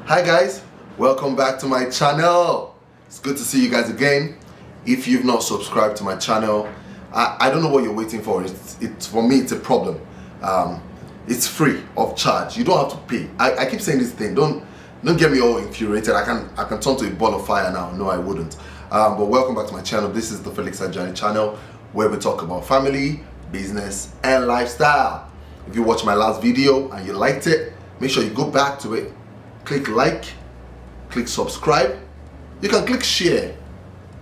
Hi guys, welcome back to my channel. It's good to see you guys again. If you've not subscribed to my channel, I don't know what you're waiting for. It's for me, it's a problem. It's free of charge. You don't have to pay. I keep saying this thing. Don't get me all infuriated. I can turn to a ball of fire now. No, I wouldn't. But welcome back to my channel. This is the Felix Ajani channel, where we talk about family, business, and lifestyle. If you watched my last video and you liked it, make sure you go back to it. Click like, click subscribe. You can click share.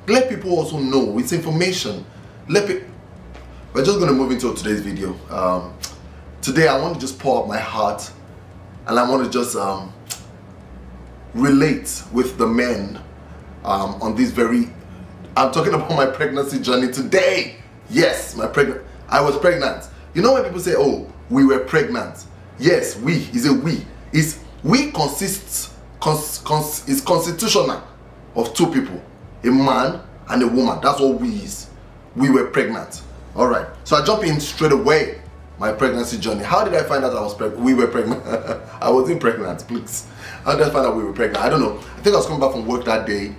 Let people also know it's information. We're just going to move into today's video. Today I want to just pour out my heart, and I want to just relate with the men on this I'm talking about my pregnancy journey today. Yes, I was pregnant. You know when people say, oh, we were pregnant. Yes, we is a we. We is constitutional of two people, a man and a woman. That's what we is. We were pregnant. All right. So I jump in straight away. My pregnancy journey. How did I find out I was pregnant? We were pregnant. I wasn't pregnant, please. How did I find out we were pregnant? I don't know. I think I was coming back from work that day.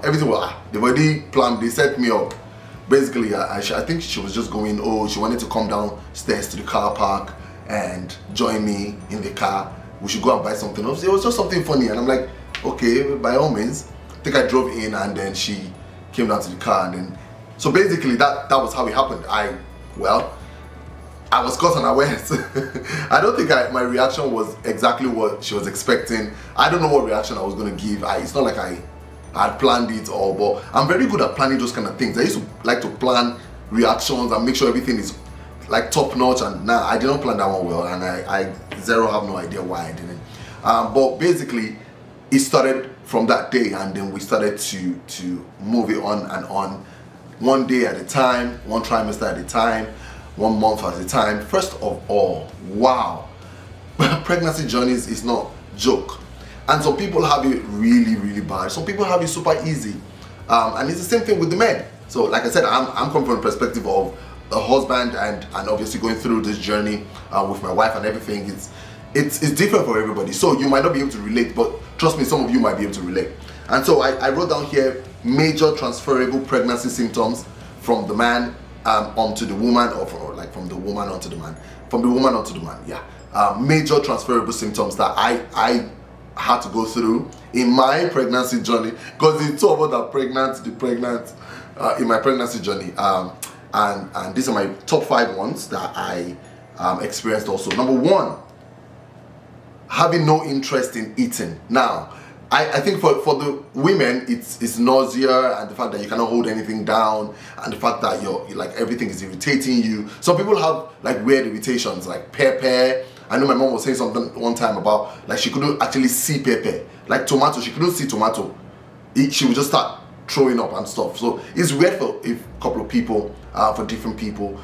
Everything was they already planned. They set me up. Basically, I think she was just going. Oh, she wanted to come downstairs to the car park and join me in the car. We should go and buy something else. It was just something funny, and I'm like, okay, by all means. I think I drove in, and then she came down to the car, and then so basically that was how it happened. I was caught unawares. I don't think my reaction was exactly what she was expecting. I don't know what reaction I was going to give. It's not like I had planned it all, but I'm very good at planning those kind of things. I used to like to plan reactions and make sure everything is like top notch, and now I did not plan that one well, and I zero have no idea why I didn't. But basically, it started from that day, and then we started to move it on and on, one day at a time, one trimester at a time, 1 month at a time. First of all, wow, pregnancy journeys is not joke, and some people have it really, really bad. Some people have it super easy, and it's the same thing with the men. So, like I said, I'm coming from the perspective of a husband and obviously going through this journey with my wife and everything. It's different for everybody, so you might not be able to relate, but trust me, some of you might be able to relate. And so I wrote down here major transferable pregnancy symptoms from the man onto the woman, or from the woman onto the man, yeah. Major transferable symptoms that I had to go through in my pregnancy journey, because the two of us are pregnant in my pregnancy journey. And these are my top 5 ones that I experienced also. Number 1, having no interest in eating. Now, I think for the women, it's nausea, and the fact that you cannot hold anything down, and the fact that you're like everything is irritating you. Some people have like weird irritations, like pepper. I know my mom was saying something one time about like she couldn't actually see pepper, like tomato. She couldn't see tomato. She would just start throwing up and stuff. So it's weird for a couple of people, for different people.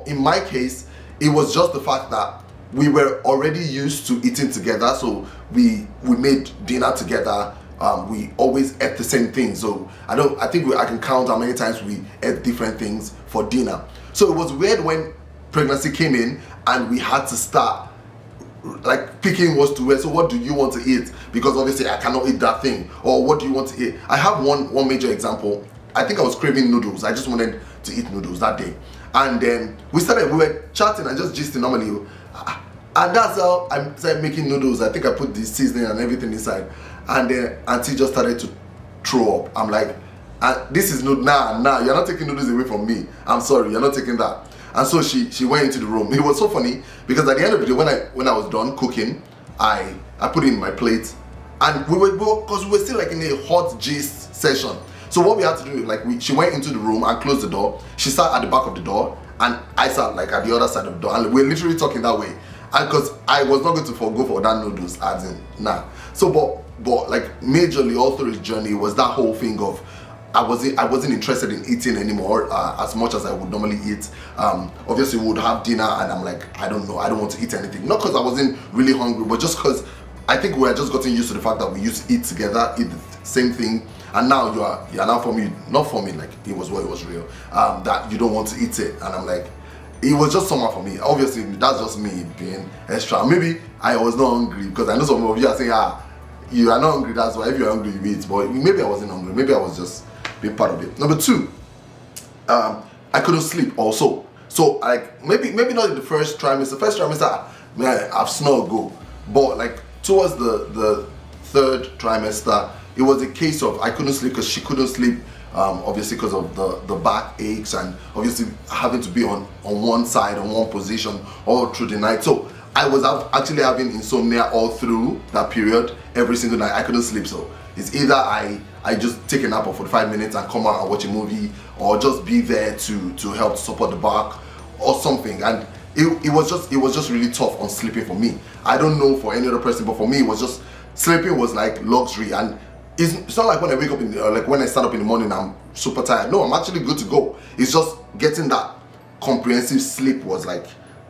In my case, it was just the fact that we were already used to eating together, so we made dinner together. We always ate the same thing, so I think I can count how many times we ate different things for dinner. So it was weird when pregnancy came in and we had to start like picking what to wear. So what do you want to eat? Because obviously I cannot eat that thing. Or what do you want to eat? I have one major example. I think I was craving noodles. I just wanted to eat noodles that day. And then we were chatting and just gisting normally. And that's how I started making noodles. I think I put the seasoning and everything inside. And then auntie just started to throw up. I'm like, this is not, nah, you're not taking noodles away from me. I'm sorry, you're not taking that. And so she went into the room. It was so funny because at the end of the day, when I was done cooking, I put it in my plate, and because we were still like in a hot gist session. So what we had to do, like she went into the room and closed the door. She sat at the back of the door, and I sat like at the other side of the door, and we're literally talking that way. And because I was not going to go for that noodles, as in nah. So but like majorly all through the journey was that whole thing of I wasn't interested in eating anymore as much as I would normally eat. Obviously we would have dinner, and I'm like, I don't know, I don't want to eat anything. Not because I wasn't really hungry, but just because I think we had just gotten used to the fact that we used to eat together, eat the same thing, and now you're now for me, not for me, like it was what it was real, that you don't want to eat it. And I'm like, it was just somehow for me. Obviously, that's just me being extra. Maybe I was not hungry, because I know some of you are saying, you are not hungry, that's why. If you're hungry, you eat. But maybe I wasn't hungry. Maybe I was just being part of it. Number two, I couldn't sleep also. So like maybe not in the first trimester. First trimester, man, I've snored go. But like towards the third trimester, it was a case of I couldn't sleep because she couldn't sleep. Obviously because of the back aches and obviously having to be on one side, on one position all through the night. So I was actually having insomnia all through that period. Every single night I couldn't sleep. So it's either I just take a nap for 45 minutes and come out and watch a movie, or just be there to help support the back or something. And it was just really tough on sleeping for me. I don't know for any other person, but for me it was just sleeping was like luxury. And it's not like when I wake up like when I start up in the morning I'm super tired. No, I'm actually good to go. It's just getting that comprehensive sleep was like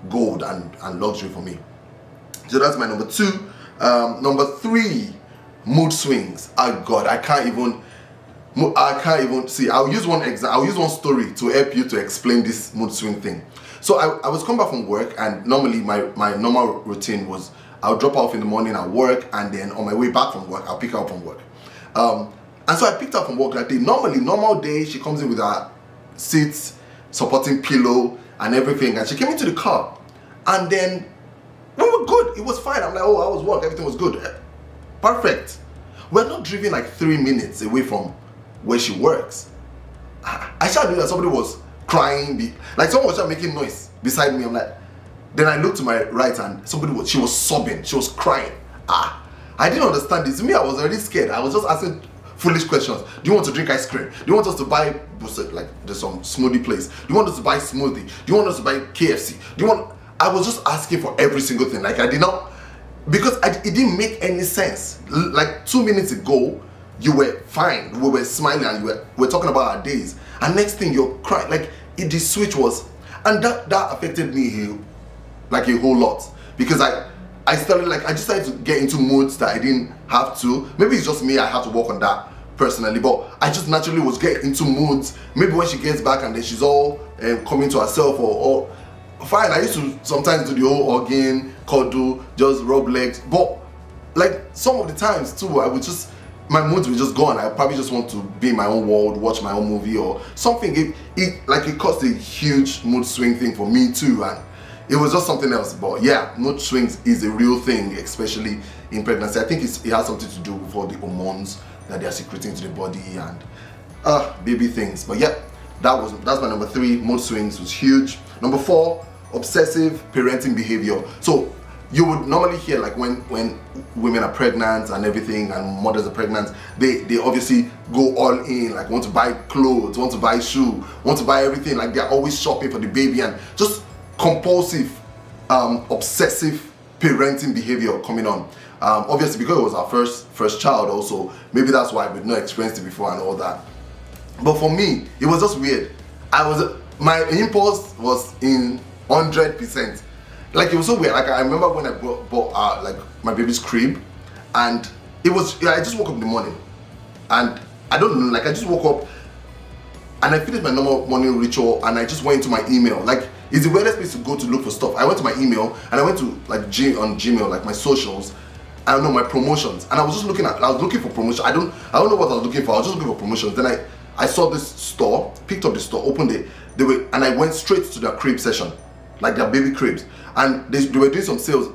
gold and luxury for me. So that's my number two. Number three, mood swings. Oh God, I can't even see. I'll use one story to help you to explain this mood swing thing. So I was coming back from work, and normally my normal routine was I'll drop off in the morning at work, and then on my way back from work I'll pick her up from work. And so I picked her up from work that day. Normal day, she comes in with her seats, supporting pillow and everything, and she came into the car, and then we were good. It was fine. I'm like, oh, I was work, everything was good, perfect. We're not driven like 3 minutes away from where she works. I started doing that. Somebody was crying, like someone was making noise beside me. I'm like, then I looked to my right, and she was sobbing, she was crying. I didn't understand this. Me, I was already scared. I was just asking foolish questions. Do you want to drink ice cream? Do you want us to buy, like there's some smoothie place? Do you want us to buy smoothie? Do you want us to buy KFC? I was just asking for every single thing. Like I did not, because it didn't make any sense. Like 2 minutes ago, you were fine. We were smiling and we're talking about our days. And next thing you're crying. Like the switch was, and that affected me like a whole lot, because I just started to get into moods that I didn't have to. Maybe it's just me, I have to work on that personally, but I just naturally was getting into moods. Maybe when she gets back and then she's all coming to herself, or fine, I used to sometimes do the whole organ, cuddle, just rub legs, but like some of the times too, my moods were just gone. I probably just want to be in my own world, watch my own movie or something. It caused a huge mood swing thing for me too, and it was just something else. But yeah, mood swings is a real thing, especially in pregnancy. I think it has something to do with all the hormones that they are secreting to the body and baby things. But yeah, that's my number three. Mood swings was huge. Number four, obsessive parenting behavior. So you would normally hear like when women are pregnant and everything, and mothers are pregnant, they obviously go all in, like want to buy clothes, want to buy shoe, want to buy everything. Like they're always shopping for the baby, and just compulsive, obsessive parenting behavior coming on. Obviously because it was our first child also, maybe that's why we'd not experienced it before and all that. But for me, it was just weird. My impulse was in 100%. Like it was so weird. Like I remember when I bought like my baby's crib, and I just woke up in the morning, and I don't know, like I just woke up and I finished my normal morning ritual, and I just went into my email. Like it's the weirdest place to go to look for stuff. I went to my email and I went to like on Gmail, like my socials, I don't know, my promotions, and I was looking for promotion. I don't know what I was looking for. I was just looking for promotions. Then I saw this store, picked up the store, opened it, and I went straight to their crib session, like their baby cribs, and they were doing some sales.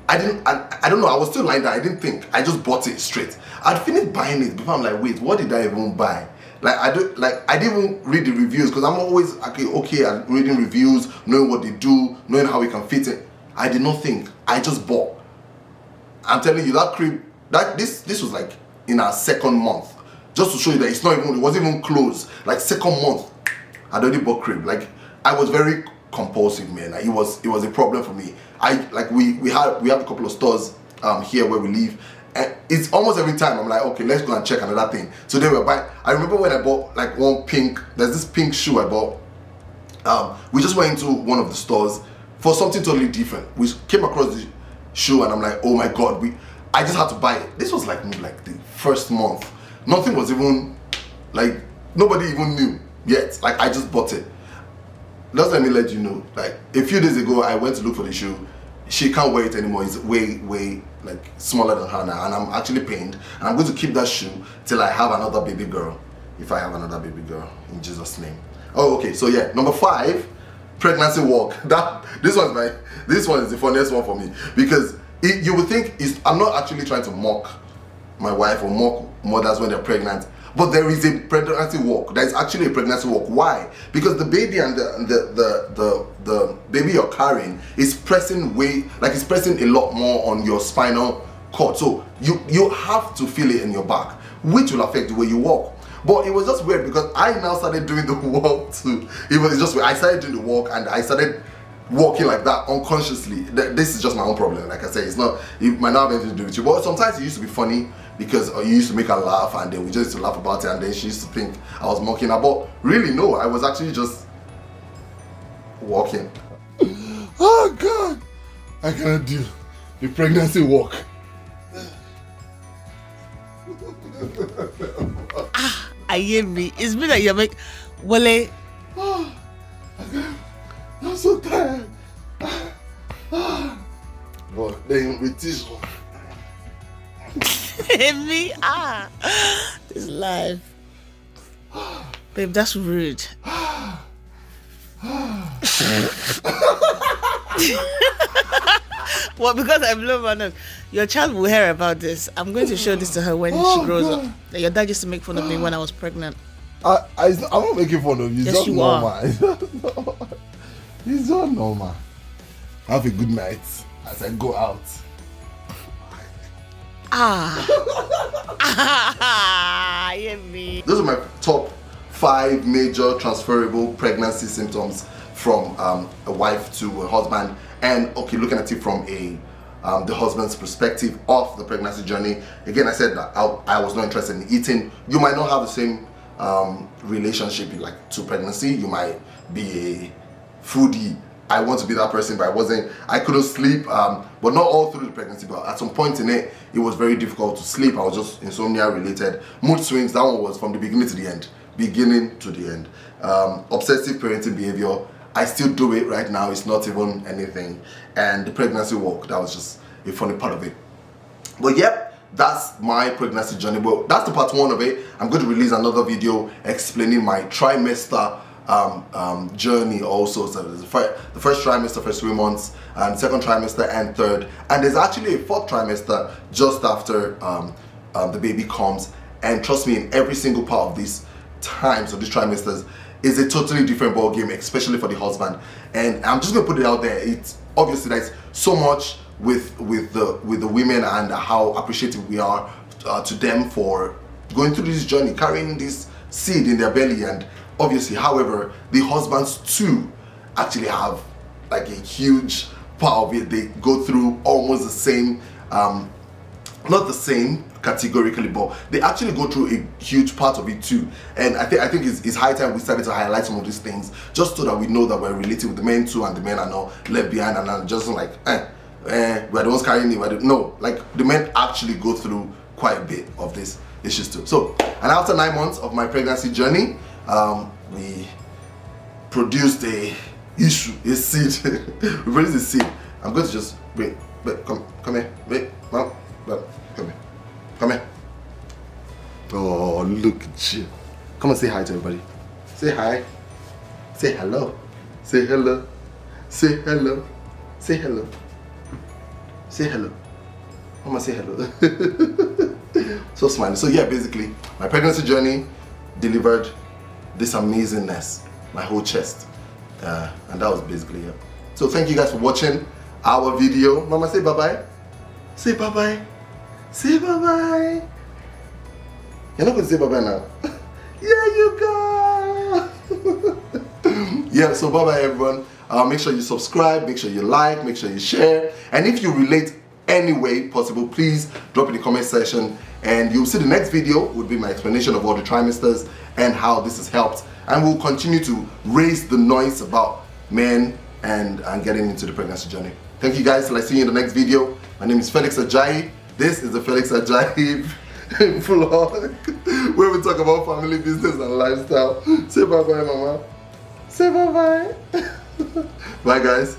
I don't know, I was still lying there. I didn't think, I just bought it straight. I'd finished buying it before I'm like, wait, what did I even buy? Like I didn't even read the reviews, because I'm always okay at reading reviews, knowing what they do, knowing how we can fit it. I did not think, I just bought. I'm telling you, that crib, this was like in our second month, just to show you that it wasn't even close. Like second month, I'd already bought crib. Like I was very compulsive, man. Like, it was a problem for me. We have a couple of stores here where we live, and it's almost every time I'm like, okay, let's go and check another thing. So they were buying. I remember when I bought like there's this pink shoe I bought. We just went into one of the stores for something totally different. We came across the shoe and I'm like, oh my god, I just had to buy it. This was like the first month. Nothing was even, like, nobody even knew yet. Like I just bought it. Just let me let you know, like a few days ago I went to look for the shoe. she can't wear it anymore. It's way like smaller than her now, and I'm actually pained. And I'm going to keep that shoe till I have another baby girl. If I have another baby girl, in Jesus' name. Oh, okay. So yeah, number 5, pregnancy walk. This one is the funniest one for me, because you would think I'm not actually trying to mock my wife or mock mothers when they're pregnant, but there is a pregnancy walk. There is actually a pregnancy walk. Why? Because the baby and the baby you're carrying is pressing it's pressing a lot more on your spinal cord. So you have to feel it in your back, which will affect the way you walk. But it was just weird because I now started doing the walk too. I started doing the walk and I started walking like that unconsciously. This is just my own problem. Like I say, it might not have anything to do with you. But sometimes it used to be funny because you used to make her laugh, and then we just used to laugh about it, and then she used to think I was mocking her. But really, no, I was actually just walking. Oh God, I cannot deal the pregnancy walk. I hear me. It's been like you're making Wale. I'm so tired. But then with this one. Me? This life. Babe, that's rude. Well, because I'm low man, your child will hear about this. I'm going to show this to her when she grows up. That your dad used to make fun of me when I was pregnant. I'm not making fun of you. It's yes, just you normal. Are. It's not normal. Have a good night as I go out. Yeah, me. Those are my top 5 major transferable pregnancy symptoms from a wife to a husband. And okay, looking at it from the husband's perspective of the pregnancy journey. Again, I said that I was not interested in eating. You might not have the same relationship to pregnancy. You might be a foodie. I want to be that person, but I couldn't sleep, but not all through the pregnancy, but at some point in it was very difficult to sleep. I was just insomnia related. Mood swings, that one was from the beginning to the end. Obsessive parenting behavior, I still do it right now. It's not even anything. And the pregnancy walk, that was just a funny part of it. But yep, that's my pregnancy journey. But that's the part 1 of it. I'm going to release another video explaining my trimester journey also. So the first trimester, first 3 months, and second trimester and third, and there's actually a 4th trimester just after the baby comes. And trust me, in every single part of these times, of these trimesters, is a totally different ball game, especially for the husband. And I'm just gonna put it out there. It's obviously there's so much with the women and how appreciative we are to them for going through this journey, carrying this seed in their belly. And obviously, however, the husbands too actually have like a huge part of it. They go through almost the same, not the same categorically, but they actually go through a huge part of it too. And I think it's high time we started to highlight some of these things, just so that we know that we're related with the men too, and the men are not left behind and are just like we're the ones carrying it. No, like the men actually go through quite a bit of these issues too. So, and after 9 months of my pregnancy journey, we produced a seed. We produced a seed. I'm going to just wait, come here, wait, mom, come here. Come here. Oh, look at you. Come and say hi to everybody. Say hi. Say hello. Say hello. Say hello. Say hello. Say hello. Mama, say hello. So smiling. So yeah, basically, my pregnancy journey delivered this amazingness, my whole chest. And that was basically it. So thank you guys for watching our video. Mama, say bye-bye. Say bye-bye. Say bye-bye. You're not going to say bye-bye now. Yeah, you go. Yeah, so bye-bye everyone. Make sure you subscribe, make sure you like, make sure you share. And if you relate any way possible, please drop in the comment section. And you'll see the next video would be my explanation of all the trimesters and how this has helped. And we'll continue to raise the noise about men and getting into the pregnancy journey. Thank you guys. Till I see you in the next video. My name is Felix Ajayi. This is the Felix Ajayi vlog, where we talk about family business and lifestyle. Say bye-bye, mama. Say bye-bye. Bye, guys.